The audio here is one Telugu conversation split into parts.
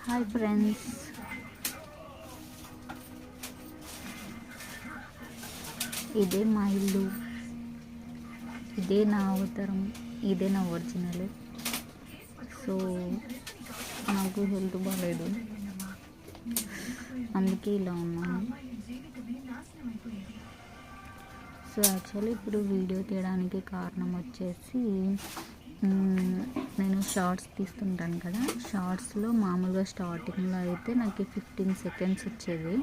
హాయ్ ఫ్రెండ్స్, ఇదే మా ఇల్లు, ఇదే నా అవతారం, ఇదే నా ఒరిజినల్. సో నాకు హెల్త్ బాగాలేదు, అందుకే ఇలా ఉన్నాను. సో యాక్చువల్లీ ఇప్పుడు వీడియో తీయడానికి కారణం వచ్చేసి నేను షార్ట్స్ తీస్తుంటాను కదా. షార్ట్స్లో మామూలుగా స్టార్టింగ్లో అయితే నాకు 15 సెకండ్స్ వచ్చేది.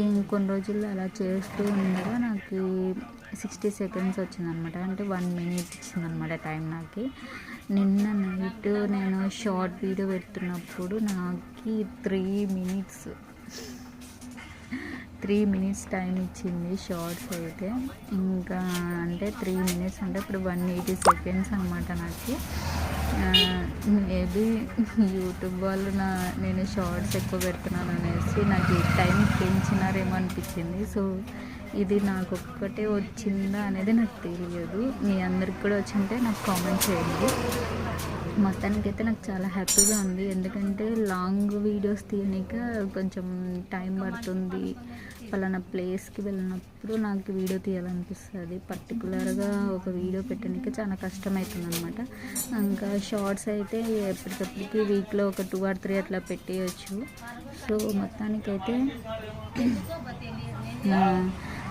ఇంకొన్ని రోజుల్లో అలా చేస్తూ ఉండగా నాకు 60 సెకండ్స్ వచ్చిందనమాట. అంటే 1 మినిట్ ఇచ్చిందనమాట టైం నాకు. నిన్న నైట్ నేను షార్ట్ వీడియో పెడుతున్నప్పుడు నాకు 3 మినిట్స్ టైం ఇచ్చింది షార్ట్స్ అయితే. ఇంకా అంటే 3 మినిట్స్ అంటే ఇప్పుడు 180 సెకండ్స్ అనమాట నాకు. మేబీ యూట్యూబ్ వాళ్ళు నేను షార్ట్స్ ఎక్కువ పెడుతున్నాను అనేసి నాకు టైం పెంచినారేమో అనిపించింది. సో ఇది నాకు ఒక్కటే వచ్చిందా అనేది నాకు తెలియదు. మీ అందరికి కూడా వచ్చింటే నాకు కామెంట్ చేయండి. మొత్తానికైతే నాకు చాలా హ్యాపీగా ఉంది, ఎందుకంటే లాంగ్ వీడియోస్ తీయనిక కొంచెం టైం పడుతుంది. పలానా ప్లేస్కి వెళ్ళినప్పుడు నాకు వీడియో తీయాలనిపిస్తుంది. పర్టికులర్గా ఒక వీడియో పెట్టడానికి చాలా కష్టమవుతుంది అనమాట. ఇంకా షార్ట్స్ అయితే ఎప్పటికప్పటికి వీక్లో ఒక 2 or 3 అట్లా పెట్టేయచ్చు. సో మొత్తానికైతే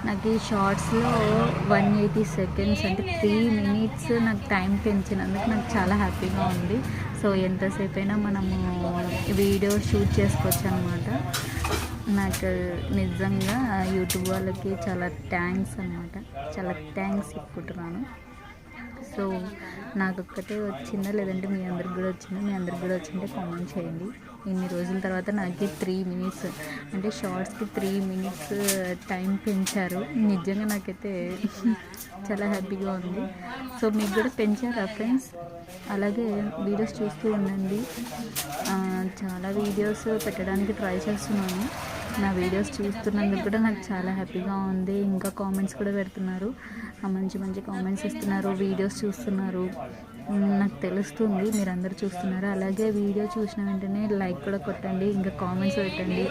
నాకు ఈ షార్ట్స్లో 180 సెకండ్స్ అంటే 3 మినిట్స్ నాకు టైం పెంచినందుకు నాకు చాలా హ్యాపీగా ఉంది. సో ఎంతసేపు అయినా మనము వీడియో షూట్ చేసుకోవచ్చు అనమాట. నాకు నిజంగా యూట్యూబ్ వాళ్ళకి చాలా థ్యాంక్స్ అనమాట, చాలా థ్యాంక్స్ చెప్పుకుంటున్నాను. సో నాకు ఒక్కటే వచ్చిందా లేదంటే మీ అందరికి కూడా వచ్చిందా? మీ అందరికి కూడా వచ్చింటే కామెంట్ చేయండి. ఇన్ని రోజుల తర్వాత నాకు 3 మినిట్స్ అంటే షార్ట్స్కి 3 మినిట్స్ టైం పెంచారు. నిజంగా నాకైతే చాలా హ్యాపీగా ఉంది. సో మీకు కూడా పెంచారా ఫ్రెండ్స్? అలాగే వీడియోస్ చూస్తూ ఉండండి. చాలా వీడియోస్ పెట్టడానికి ట్రై చేస్తున్నాను. నా వీడియోస్ చూస్తున్నందుకు కూడా నాకు చాలా హ్యాపీగా ఉంది. ఇంకా కామెంట్స్ కూడా పెడుతున్నారు, మంచి మంచి కామెంట్స్ ఇస్తున్నారు, వీడియోస్ చూస్తున్నారు. నాకు తెలుస్తుంది మీరు అందరు చూస్తున్నారు. అలాగే వీడియో చూసిన వెంటనే లైక్ కూడా కొట్టండి, ఇంకా కామెంట్స్ పెట్టండి,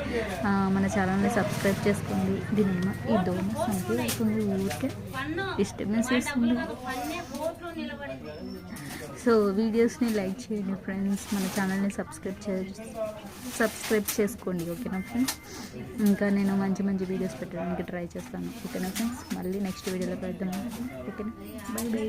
మన ఛానల్ని సబ్స్క్రైబ్ చేసుకోండి. దీనిమ్మ ఈ దోమ సంఖ్య అవుతుంది, ఊరికే డిస్టర్బెన్స్ చేస్తుంది. సో వీడియోస్ని లైక్ చేయండి ఫ్రెండ్స్, మన ఛానల్ని సబ్స్క్రైబ్ చేసుకోండి. ఓకేనా ఫ్రెండ్స్? ఇంకా నేను మంచి మంచి వీడియోస్ పెట్టడానికి ట్రై చేస్తాను. ఓకేనా ఫ్రెండ్స్? మళ్ళీ నెక్స్ట్ వీడియోలో కలుద్దాం. ఓకేనా? By by.